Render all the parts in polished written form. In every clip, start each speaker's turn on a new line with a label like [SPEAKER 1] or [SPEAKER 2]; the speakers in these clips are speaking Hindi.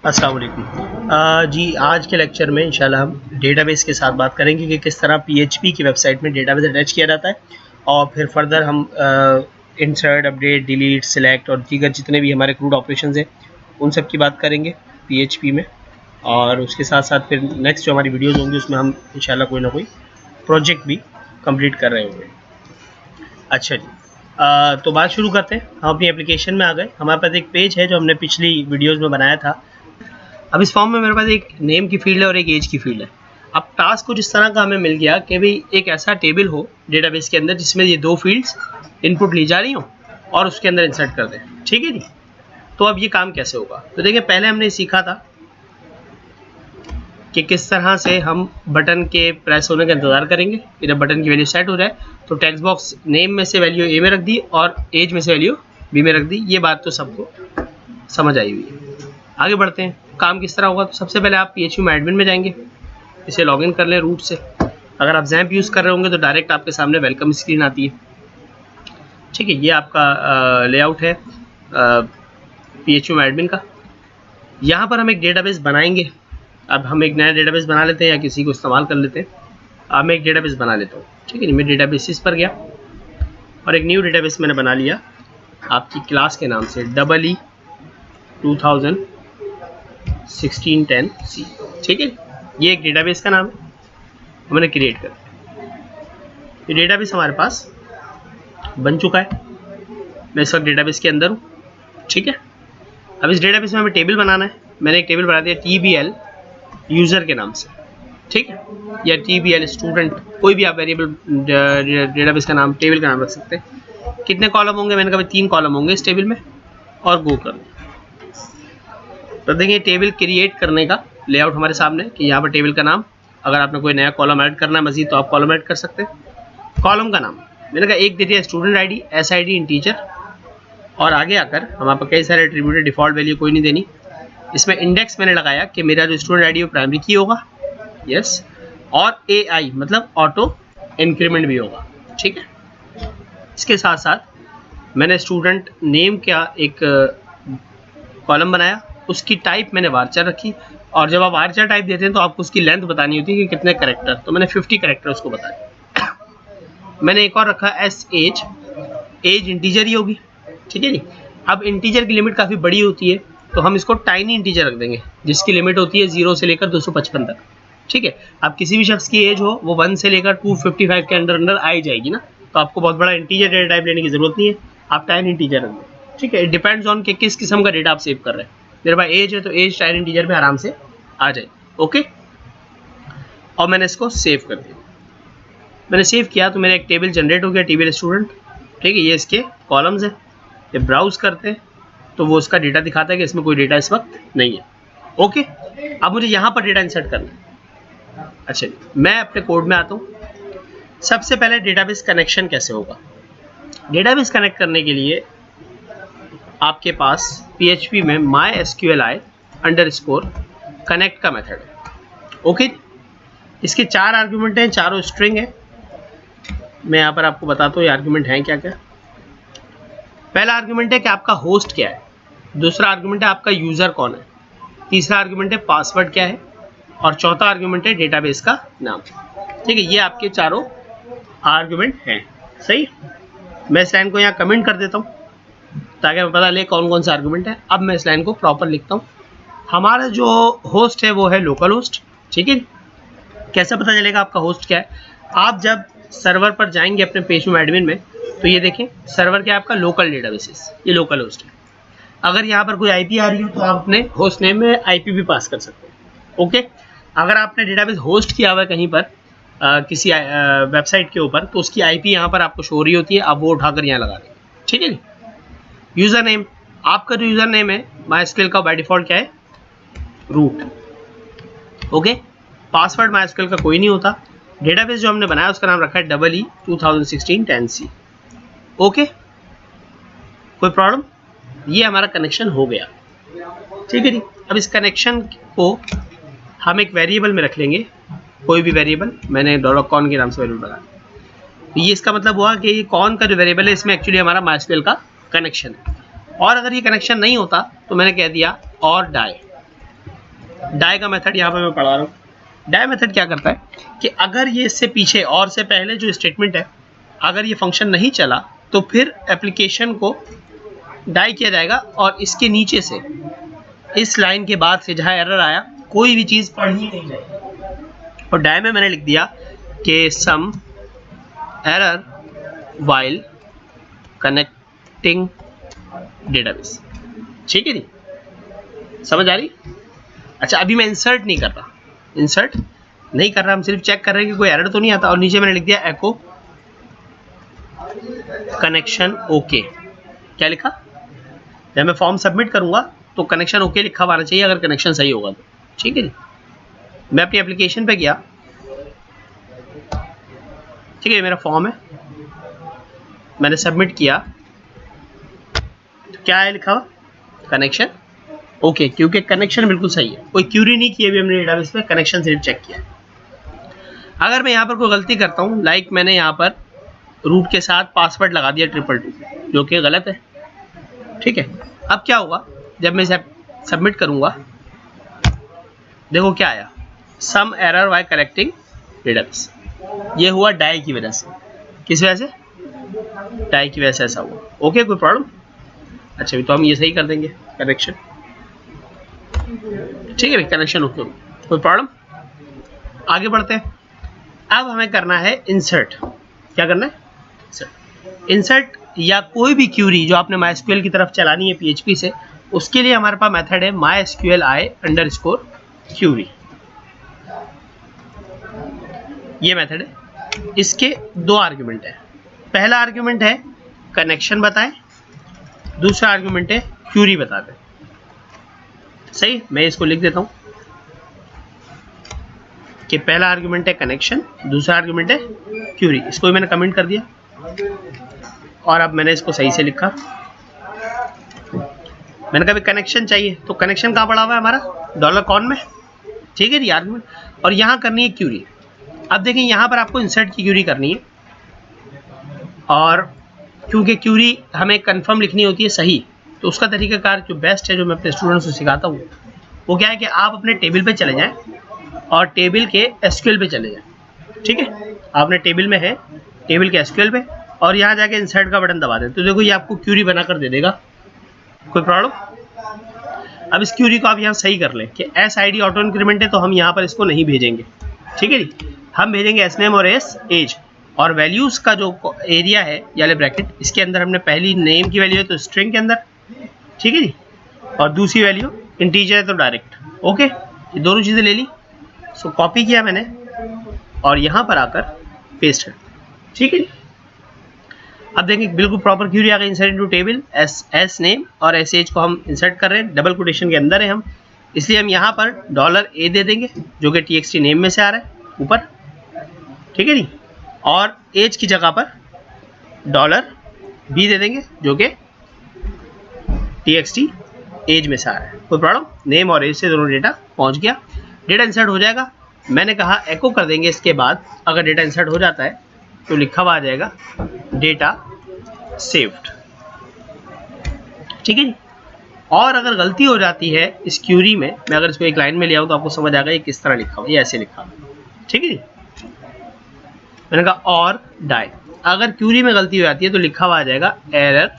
[SPEAKER 1] अस्सलाम वालेकुम। जी आज के लेक्चर में इंशाल्लाह हम डेटाबेस के साथ बात करेंगे कि किस तरह पीएचपी की वेबसाइट में डेटाबेस अटैच किया जाता है और फिर फर्दर हम इंसर्ट, अपडेट, डिलीट, सिलेक्ट और दीगर जितने भी हमारे क्रूड ऑपरेशंस हैं उन सब की बात करेंगे पीएचपी में। और उसके साथ साथ फिर नेक्स्ट जो हमारी वीडियोज़ होंगी उसमें हम इंशाल्लाह कोई ना कोई प्रोजेक्ट भी कंप्लीट कर रहे होंगे। अच्छा जी, तो बात शुरू करते हैं। हम अपनी एप्लीकेशन में आ गए। हमारे पास एक पेज है जो हमने पिछली वीडियोज़ में बनाया था। अब इस फॉर्म में मेरे पास एक नेम की फील्ड है और एक एज की फील्ड है। अब टास्क कुछ इस तरह का हमें मिल गया कि भाई एक ऐसा टेबल हो डेटाबेस के अंदर जिसमें ये दो फील्ड्स इनपुट ली जा रही हो और उसके अंदर इंसर्ट कर दें। ठीक है जी। तो अब ये काम कैसे होगा, तो देखिए पहले हमने सीखा था कि किस तरह से हम बटन के प्रेस होने का इंतज़ार करेंगे कि जब बटन की वैल्यू सेट हो जाए तो टेक्स्ट बॉक्स नेम में से वैल्यू ए में रख दी और एज में से वैल्यू बी में रख दी। ये बात तो सबको समझ आई हुई है। आगे बढ़ते हैं, काम किस तरह होगा। तो सबसे पहले आप PHP एडमिन में जाएंगे, इसे लॉगिन कर लें रूट से। अगर आप जैम्प यूज़ कर रहे होंगे तो डायरेक्ट आपके सामने वेलकम स्क्रीन आती है। ठीक है, ये आपका लेआउट है PHP एडमिन का। यहाँ पर हम एक डेटाबेस बनाएंगे। अब हम एक नया डेटाबेस बना लेते हैं या किसी को इस्तेमाल कर लेते हैं। अब मैं एक डेटाबेस बना लेता हूँ। ठीक है, मैं डेटाबेसिस पर गया और एक न्यू डेटाबेस मैंने बना लिया आपकी क्लास के नाम से EE 2016-10C। ठीक है, ये एक डेटाबेस का नाम है, मैंने क्रिएट कर दिया। ये डेटाबेस हमारे पास बन चुका है। मैं इस वक्त डेटाबेस के अंदर हूँ। ठीक है, अब इस डेटाबेस में हमें टेबल बनाना है। मैंने एक टेबल बना दिया TBL यूज़र के नाम से। ठीक है, या TBL स्टूडेंट, कोई भी आप वेरिएबल डेटाबेस का नाम, टेबल का नाम रख सकते हैं। कितने कॉलम होंगे, मैंने कहा 3 कॉलम होंगे इस टेबल में, और गो कर दिया। तो देखिए टेबल क्रिएट करने का लेआउट हमारे सामने कि यहाँ पर टेबल का नाम, अगर आपने कोई नया कॉलम ऐड करना है मजीद तो आप कॉलम ऐड कर सकते हैं। कॉलम का नाम मैंने कहा एक दे दिया स्टूडेंट ID, SID इंटीजर, और आगे आकर हमारे पास कई सारे एट्रीब्यूट, डिफ़ॉल्ट वैल्यू कोई नहीं देनी। इसमें इंडेक्स मैंने लगाया कि मेरा जो स्टूडेंट ID वो प्राइमरी की होगा, यस, और AI मतलब ऑटो इंक्रीमेंट भी होगा। ठीक है, इसके साथ साथ मैंने स्टूडेंट नेम का एक कॉलम बनाया, उसकी टाइप मैंने वारचर रखी। और जब आप वारचर टाइप देते हैं तो आपको उसकी लेंथ बतानी होती है कि कितने कैरेक्टर, तो मैंने 50 कैरेक्टर उसको बताया। मैंने एक और रखा एज इंटीजर ही होगी। ठीक है जी। अब इंटीजर की लिमिट काफ़ी बड़ी होती है तो हम इसको टाइनी इंटीजर रख देंगे जिसकी लिमिट होती है 0 से लेकर 255 तक। ठीक है, अब किसी भी शख्स की एज हो वो 1 से लेकर 255 के अंदर आ ही जाएगी ना, तो आपको बहुत बड़ा इंटीजर डेटा टाइप लेने की जरूरत नहीं है, आप टाइनी इंटीजर रख दें। ठीक है, इट डिपेंड्स ऑन कि किस किस्म का डेटा आप सेव कर रहे हैं। मेरे पास एज है तो एज टाइनी इंटीजर में आराम से आ जाए। ओके, और मैंने इसको सेव कर दिया। मैंने सेव किया तो मेरा एक टेबल जनरेट हो गया, टेबल स्टूडेंट। ठीक है, ये इसके कॉलम्स हैं। ये ब्राउज करते हैं तो वो उसका डेटा दिखाता है कि इसमें कोई डेटा इस वक्त नहीं है। ओके, अब मुझे यहाँ पर डेटा इंसर्ट करना है। अच्छा, मैं अपने कोड में आता हूँ। सबसे पहले डेटाबेस कनेक्शन कैसे होगा। डेटाबेस कनेक्ट करने के लिए आपके पास PHP में MySQLi_connect का मेथड है। ओके, इसके 4 आर्ग्यूमेंट हैं, चारों स्ट्रिंग है। मैं यहाँ पर आपको बताता हूँ ये आर्ग्यूमेंट हैं क्या क्या। पहला आर्ग्यूमेंट है कि आपका होस्ट क्या है, दूसरा आर्ग्यूमेंट है आपका यूज़र कौन है, तीसरा आर्ग्यूमेंट है पासवर्ड क्या है, और चौथा आर्ग्यूमेंट है डेटाबेस का नाम। ठीक है, ये आपके चारों आर्ग्यूमेंट हैं। सही, मैं इस लाइन को यहाँ कमेंट कर देता हूँ ताकि हमें पता लगे कौन कौन सा आर्ग्यूमेंट है। अब मैं इस लाइन को प्रॉपर लिखता हूँ। हमारा जो होस्ट है वो है लोकल होस्ट। ठीक है, कैसे पता चलेगा आपका होस्ट क्या है। आप जब सर्वर पर जाएंगे अपने PHP एडमिन में तो ये देखें सर्वर क्या है आपका, लोकल डेटाबेसेस, ये लोकल होस्ट है। अगर यहाँ पर कोई IP आ रही हो तो आप अपने होस्ट नेम में IP भी पास कर सकते हैं। ओके, अगर आपने डेटाबेस होस्ट किया हुआ है कहीं पर किसी वेबसाइट के ऊपर तो उसकी IP यहाँ पर आपको शो हो रही होती है, आप वो उठाकर यहाँ लगा देंगे। ठीक है जी। यूज़र नेम, आपका जो यूज़र नेम है MySQL का बाय डिफ़ॉल्ट क्या है, रूट। ओके, पासवर्ड MySQL का कोई नहीं होता। डेटाबेस जो हमने बनाया उसका नाम रखा है EE 2016-10C। ओके, कोई प्रॉब्लम। ये हमारा कनेक्शन हो गया। ठीक है जी। अब इस कनेक्शन को हम एक वेरिएबल में रख लेंगे, कोई भी वेरिएबल। मैंने $कॉन के नाम से वेरिएबल बनाया। तो ये इसका मतलब हुआ कि ये कॉन का जो वेरिएबल है इसमें एक्चुअली हमारा MySQL का कनेक्शन है। और अगर ये कनेक्शन नहीं होता तो मैंने कह दिया और डाई। डाई का मेथड यहाँ पे मैं पढ़ा रहा हूँ। डाई मेथड क्या करता है कि अगर ये इससे पीछे और से पहले जो स्टेटमेंट है, अगर ये फंक्शन नहीं चला तो फिर एप्लीकेशन को डाई किया जाएगा और इसके नीचे से, इस लाइन के बाद से जहाँ एरर आया, कोई भी चीज़ पढ़ी नहीं जाएगी। और डाई में मैंने लिख दिया कि some error while connecting database. ठीक है जी, समझ आ रही? अच्छा, अभी मैं इंसर्ट नहीं कर रहा, हम सिर्फ चेक कर रहे हैं कि कोई एरर तो नहीं आता। और नीचे मैंने लिख दिया एको कनेक्शन ओके। क्या लिखा? जब मैं फॉर्म सबमिट करूंगा तो कनेक्शन ओके लिखा हुआ आना चाहिए, अगर कनेक्शन सही होगा तो। ठीक है जी, मैं अपनी एप्लीकेशन पे गया। ठीक है, मेरा फॉर्म है, मैंने सबमिट किया तो क्या है लिखा हुआ? कनेक्शन ओके, क्योंकि कनेक्शन बिल्कुल सही है, कोई क्यूरी नहीं की अभी हमने डेटाबेस में, कनेक्शन सिर्फ चेक किया। अगर मैं यहाँ पर कोई गलती करता हूँ, लाइक मैंने यहाँ पर रूट के साथ पासवर्ड लगा दिया 222, जो कि गलत है। ठीक है, अब क्या होगा जब मैं इसे सबमिट करूँगा? देखो क्या आया, some error while collecting database. ये हुआ डाई की वजह से। किस वजह से? डाई की वजह से ऐसा हुआ। ओके, कोई प्रॉब्लम? अच्छा, तो हम ये सही कर देंगे, कनेक्शन। ठीक है, कनेक्शन ओके, कोई प्रॉब्लम? आगे बढ़ते हैं। अब हमें करना है इंसर्ट। क्या करना है? इंसर्ट या कोई भी क्यूरी जो आपने MySQL की तरफ चलानी है PHP से, उसके लिए हमारे पास मेथड है MySQLi_query। ये मेथड है, इसके दो आर्गुमेंट है। पहला आर्गुमेंट है कनेक्शन बताएं, दूसरा आर्गुमेंट है क्यूरी बता दें। सही, मैं इसको लिख देता हूं कि पहला आर्गुमेंट है कनेक्शन, दूसरा आर्गुमेंट है क्यूरी। इसको भी मैंने कमेंट कर दिया और अब मैंने इसको सही से लिखा। मैंने कहा कनेक्शन चाहिए, तो कनेक्शन कहाँ पड़ा हुआ है हमारा? $कॉन में। ठीक है जी, आर्गुमेंट। और यहाँ करनी है क्यूरी। अब देखिए यहाँ पर आपको इंसर्ट की क्यूरी करनी है, और क्योंकि क्यूरी हमें कंफर्म लिखनी होती है सही, तो उसका तरीकाकार जो बेस्ट है, जो मैं अपने स्टूडेंट्स को सिखाता हूँ, वो क्या है कि आप अपने टेबल पे चले जाएं और टेबल के एसक्यूएल पे चले जाएं। ठीक है, आपने टेबल में है, टेबल के एसक्यूएल पे, और यहाँ जाके इंसर्ट का बटन दबा दें, तो देखो ये आपको क्यूरी बनाकर दे देगा। कोई प्रॉब्लम? अब इस क्यूरी को आप यहाँ सही कर लें कि SID ऑटो इंक्रीमेंट है, तो हम यहाँ पर इसको नहीं भेजेंगे। ठीक है जी, हम भेजेंगे SNAME और एज। और वैल्यूज़ का जो एरिया है यानी ब्रैकेट, इसके अंदर हमने पहली नेम की वैल्यू है तो स्ट्रिंग के अंदर। ठीक है जी, और दूसरी वैल्यू इंटीजर है तो डायरेक्ट। ओके, ये दोनों चीज़ें ले ली। सो कॉपी किया मैंने और यहाँ पर आकर पेस्ट कर। ठीक है, अब देखें बिल्कुल प्रॉपर क्यूरी आ गई। Insert into table, S name और एज को हम इंसर्ट कर रहे हैं, डबल कोटेशन के अंदर है हम, इसलिए हम यहाँ पर $A दे देंगे, जो कि TXT नेम में से आ रहा है ऊपर। ठीक है जी, और एज की जगह पर $B दे देंगे, जो कि TXT एज में से आ रहा है। कोई प्रॉब्लम? नेम और एज से दोनों डेटा पहुंच गया, डेटा इंसर्ट हो जाएगा। मैंने कहा एको कर देंगे इसके बाद, अगर डेटा इंसर्ट हो जाता है तो लिखा हुआ आ जाएगा डेटा सेव्ड। ठीक है जी, और अगर गलती हो जाती है इस क्यूरी में, मैं अगर इसको एक लाइन में ले आऊँ तो आपको समझ आएगा ये किस तरह लिखा हुआ, ये ऐसे लिखा हुआ। ठीक है जी, मैंने कहा और डाई। अगर क्यूरी में गलती हो जाती है तो लिखा हुआ आ जाएगा एरर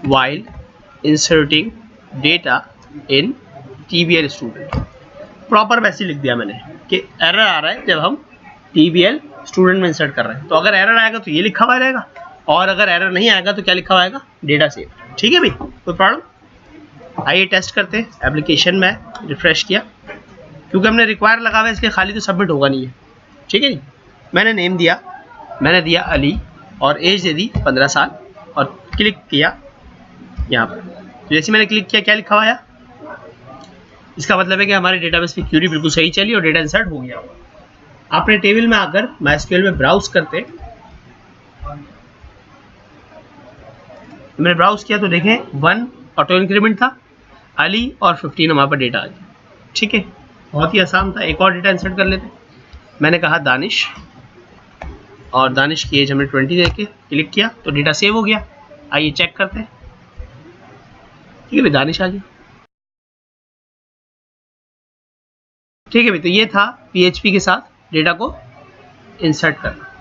[SPEAKER 1] वाइल इंसर्टिंग डेटा इन TBL स्टूडेंट। प्रॉपर वैसे लिख दिया मैंने कि एरर आ रहा है जब हम TBL स्टूडेंट में इंसर्ट कर रहे हैं, तो अगर एरर आएगा तो ये लिखा हुआ रहेगा, और अगर एरर नहीं आएगा तो क्या लिखा हुआ आएगा? Data save. ठीक है भाई, कोई प्रॉब्लम? आइए टेस्ट करते हैं। एप्लीकेशन में रिफ्रेश किया, क्योंकि हमने रिक्वायर लगा हुआ है इसलिए खाली तो सबमिट होगा नहीं है। ठीक है जी, मैंने नेम दिया, मैंने दिया अली, और एज दे दी 15 साल, और क्लिक किया यहाँ पर। तो जैसे मैंने क्लिक किया, क्या लिखा हुआ आया? इसका मतलब है कि हमारे डेटाबेस की क्यूरी बिल्कुल सही चली और डेटा इंसर्ट हो गया। अपने टेबल में आकर MySQL में ब्राउज करते, मैंने ब्राउज किया तो देखें 1 ऑटो इंक्रीमेंट था, अली और 15 हमारे पर डेटा आ गया। ठीक है, बहुत ही आसान था। एक और डेटा इंसर्ट कर लेते। मैंने कहा दानिश, और दानिश की एज हमने 20 देके क्लिक किया तो डेटा सेव हो गया। आइए चेक करते हैं। ठीक है, दानिश आ गया। ठीक है भाई, तो ये था PHP के साथ डेटा को इंसर्ट करना।